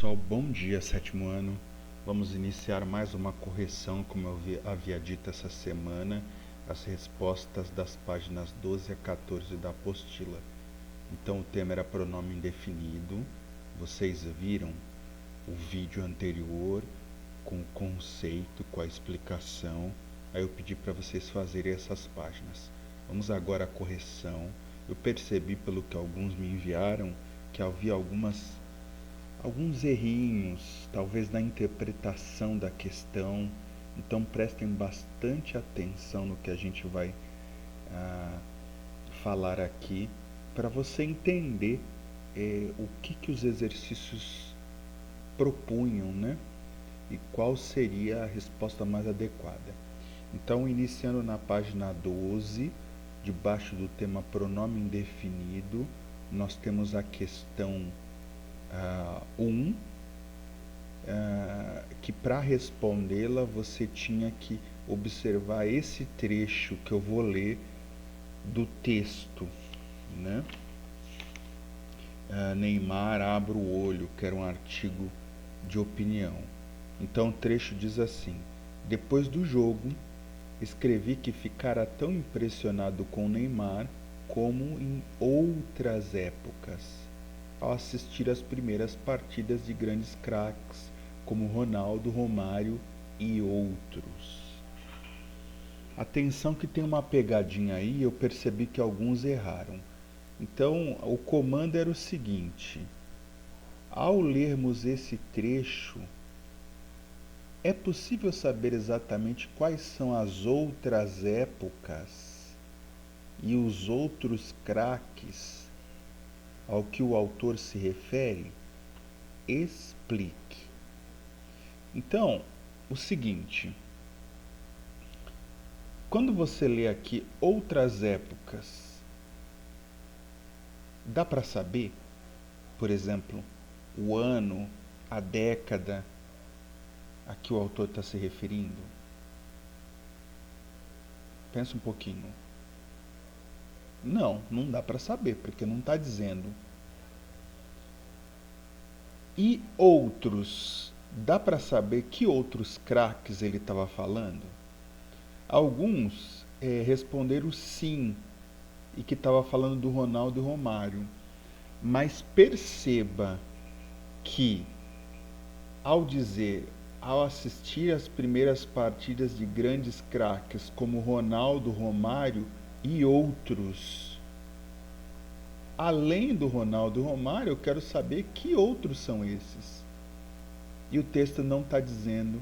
pessoal, bom dia, sétimo ano. Vamos iniciar mais uma correção, como eu havia dito essa semana, as respostas das páginas 12 a 14 da apostila. Então o tema era pronome indefinido. Vocês viram o vídeo anterior com o conceito, com a explicação. Aí eu pedi para vocês fazerem essas páginas. Vamos agora à correção. Eu percebi, pelo que alguns me enviaram, que havia alguns errinhos, talvez na interpretação da questão. Então prestem bastante atenção no que a gente vai falar aqui, para você entender o que os exercícios propunham, né? E qual seria a resposta mais adequada. Então, iniciando na página 12, debaixo do tema pronome indefinido, nós temos a questão 1, que para respondê-la você tinha que observar esse trecho que eu vou ler do texto, né? Neymar abre o olho, que era um artigo de opinião. Então o trecho diz assim: depois do jogo, escrevi que ficara tão impressionado com Neymar como em outras épocas, ao assistir às primeiras partidas de grandes craques como Ronaldo, Romário e outros. Atenção que tem uma pegadinha aí, eu percebi que alguns erraram. Então, o comando era o seguinte: ao lermos esse trecho, é possível saber exatamente quais são as outras épocas e os outros craques ao que o autor se refere? Explique. Então, o seguinte, quando você lê aqui outras épocas, dá para saber, por exemplo, o ano, a década a que o autor está se referindo? Pensa um pouquinho. Não dá para saber, porque não está dizendo. E outros, dá para saber que outros craques ele estava falando? Alguns responderam sim, e que estava falando do Ronaldo e Romário. Mas perceba que, ao assistir às primeiras partidas de grandes craques como Ronaldo, Romário e outros, além do Ronaldo e Romário, eu quero saber que outros são esses. E o texto não está dizendo,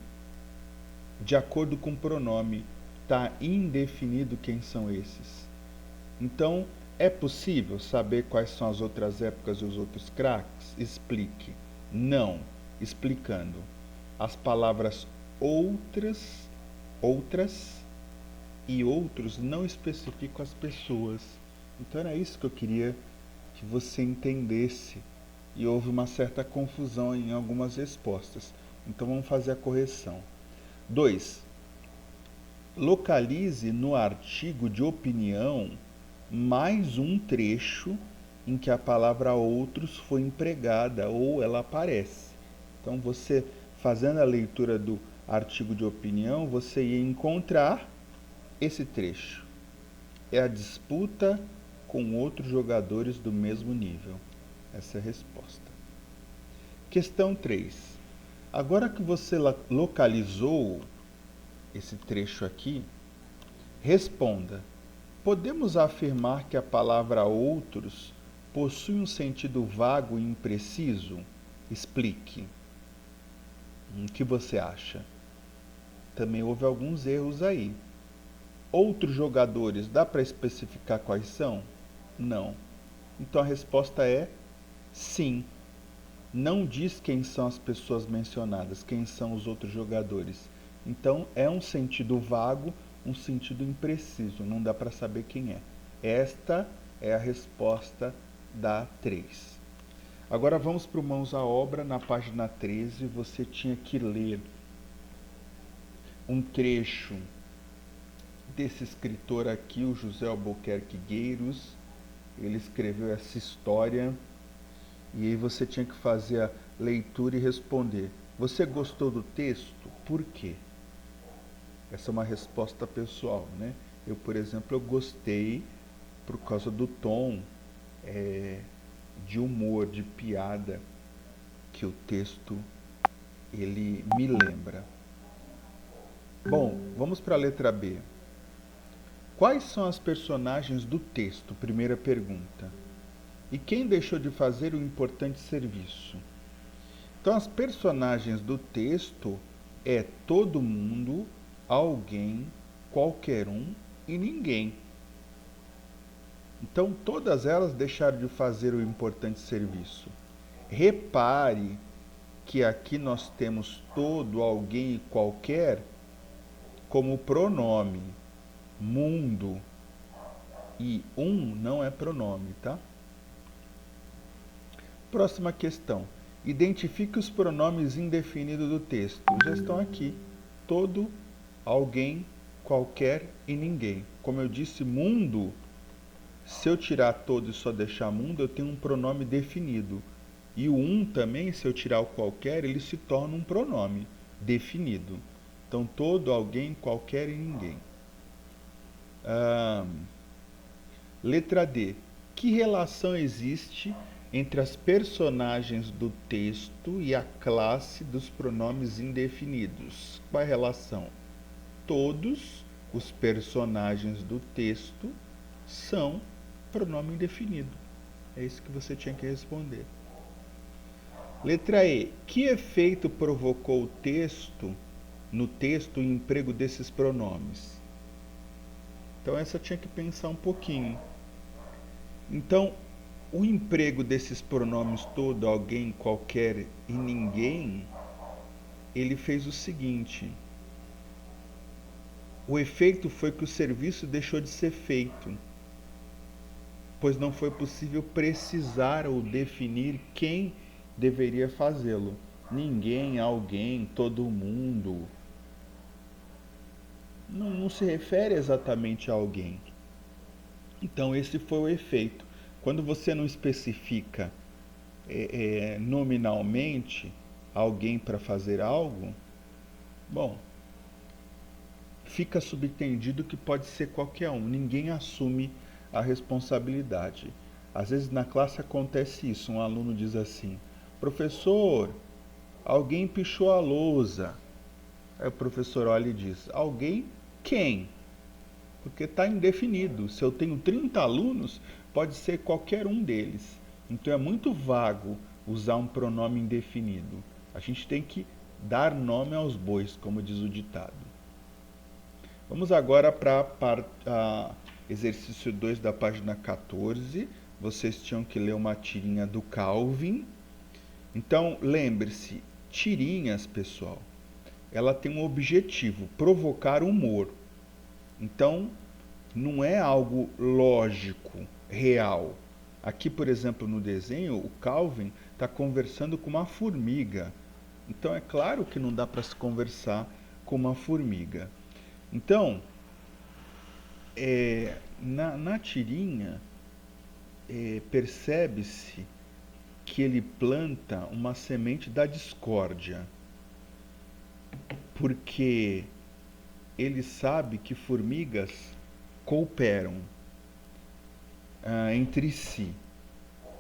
de acordo com o pronome, está indefinido quem são esses. Então, é possível saber quais são as outras épocas e os outros craques? Explique. Não. Explicando. As palavras outras e outros não especificam as pessoas. Então era isso que eu queria que você entendesse. E houve uma certa confusão em algumas respostas. Então vamos fazer a correção. 2. Localize no artigo de opinião mais um trecho em que a palavra outros foi empregada ou ela aparece. Então você, fazendo a leitura do artigo de opinião, você ia encontrar esse trecho. É a disputa com outros jogadores do mesmo nível. Essa é a resposta. Questão 3. Agora que você localizou esse trecho aqui, responda: podemos afirmar que a palavra outros possui um sentido vago e impreciso? Explique. O que você acha? Também houve alguns erros aí. Outros jogadores, dá para especificar quais são? Não. Então a resposta é sim. Não diz quem são as pessoas mencionadas, quem são os outros jogadores. Então é um sentido vago, um sentido impreciso, não dá para saber quem é. Esta é a resposta da 3. Agora vamos para o Mãos à Obra, na página 13, você tinha que ler um trecho desse escritor aqui, o José Albuquerque Gueiros. Ele escreveu essa história e aí você tinha que fazer leitura e responder: você gostou do texto? Por quê? Essa é uma resposta pessoal, né? Eu, por exemplo, eu gostei por causa do tom de humor, de piada que o texto ele me lembra. Bom, vamos para a letra B. Quais são as personagens do texto? Primeira pergunta. E quem deixou de fazer o importante serviço? Então, as personagens do texto é todo mundo, alguém, qualquer um e ninguém. Então, todas elas deixaram de fazer o importante serviço. Repare que aqui nós temos todo, alguém e qualquer como pronome. Mundo e não é pronome, tá? Próxima questão. Identifique os pronomes indefinidos do texto. Já estão aqui. Todo, alguém, qualquer e ninguém. Como eu disse, mundo, se eu tirar todo e só deixar mundo, eu tenho um pronome definido. E o também, se eu tirar o qualquer, ele se torna um pronome definido. Então, todo, alguém, qualquer e ninguém. Letra D. Que relação existe entre as personagens do texto e a classe dos pronomes indefinidos? Qual é a relação? Todos os personagens do texto são pronome indefinido. É isso que você tinha que responder. Letra E. Que efeito provocou no texto o emprego desses pronomes? Então essa tinha que pensar um pouquinho. Então, o emprego desses pronomes todo, alguém, qualquer e ninguém, ele fez o seguinte: o efeito foi que o serviço deixou de ser feito, pois não foi possível precisar ou definir quem deveria fazê-lo. Ninguém, alguém, todo mundo. Não se refere exatamente a alguém. Então esse foi o efeito. Quando você não especifica nominalmente alguém para fazer algo, bom, fica subentendido que pode ser qualquer um. Ninguém assume a responsabilidade. Às vezes na classe acontece isso. Um aluno diz assim: professor, alguém pichou a lousa. Aí o professor olha e diz: alguém quem? Porque está indefinido. Se eu tenho 30 alunos, pode ser qualquer um deles. Então é muito vago usar um pronome indefinido. A gente tem que dar nome aos bois, como diz o ditado. Vamos agora para exercício 2 da página 14. Vocês tinham que ler uma tirinha do Calvin. Então, lembre-se, tirinhas, pessoal, ela tem um objetivo: provocar humor. Então, não é algo lógico, real. Aqui, por exemplo, no desenho, o Calvin está conversando com uma formiga. Então, é claro que não dá para se conversar com uma formiga. Então, na tirinha, percebe-se que ele planta uma semente da discórdia. Porque ele sabe que formigas cooperam entre si.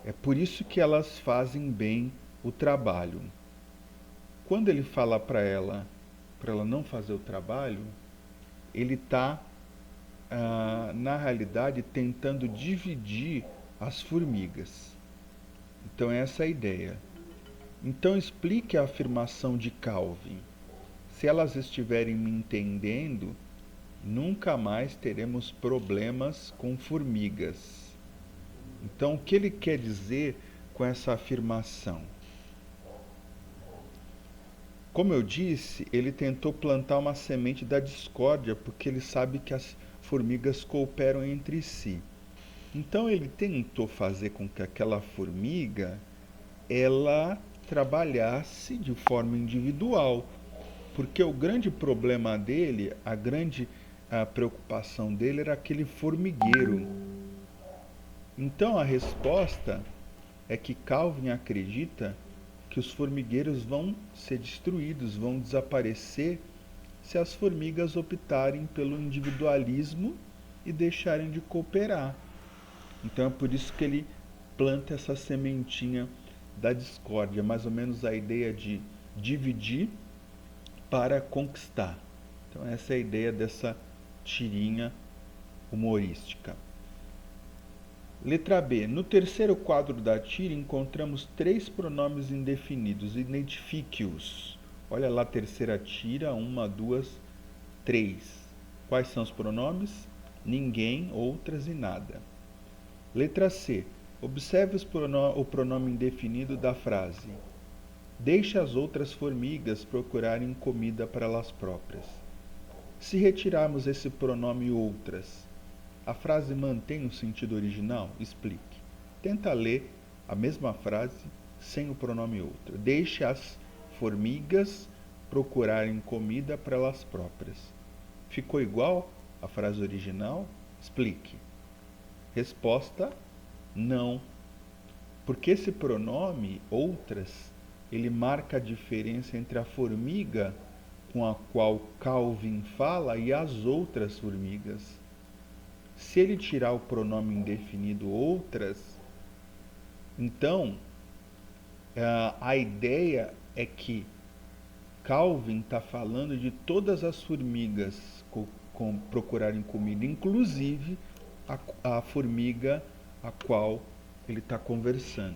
É por isso que elas fazem bem o trabalho. Quando ele fala para ela não fazer o trabalho, ele está, na realidade, tentando dividir as formigas. Então essa é a ideia. Então explique a afirmação de Calvin. Se elas estiverem me entendendo, nunca mais teremos problemas com formigas. Então, o que ele quer dizer com essa afirmação? Como eu disse, ele tentou plantar uma semente da discórdia, porque ele sabe que as formigas cooperam entre si. Então, ele tentou fazer com que aquela formiga ela trabalhasse de forma individual, porque o grande problema dele, a preocupação dele era aquele formigueiro. Então a resposta é que Calvin acredita que que os formigueiros vão ser destruídos, vão desaparecer se as formigas optarem pelo individualismo e deixarem de cooperar. Então é por isso que ele planta essa sementinha da discórdia, mais ou menos a ideia de dividir para conquistar. Então essa é a ideia dessa tirinha humorística. Letra B. No terceiro quadro da tira encontramos 3 pronomes indefinidos. Identifique-os. Olha lá a terceira tira, 1, 2, 3. Quais são os pronomes? Ninguém, outras e nada. Letra C. Observe o pronome indefinido da frase. Deixe as outras formigas procurarem comida para elas próprias. Se retirarmos esse pronome outras, a frase mantém o sentido original? Explique. Tenta ler a mesma frase sem o pronome outra. Deixe as formigas procurarem comida para elas próprias. Ficou igual à frase original? Explique. Resposta: não. Porque esse pronome outras, ele marca a diferença entre a formiga com a qual Calvin fala e as outras formigas. Se ele tirar o pronome indefinido outras, então a ideia é que Calvin está falando de todas as formigas procurarem comida, inclusive a formiga a qual ele está conversando.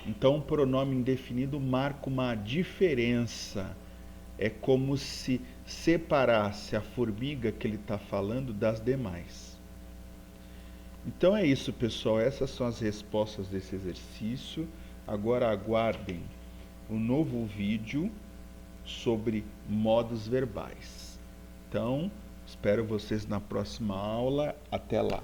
Então o pronome indefinido marca uma diferença. É como se separasse a formiga que ele está falando das demais. Então é isso, pessoal. Essas são as respostas desse exercício. Agora aguardem um novo vídeo sobre modos verbais. Então, espero vocês na próxima aula. Até lá!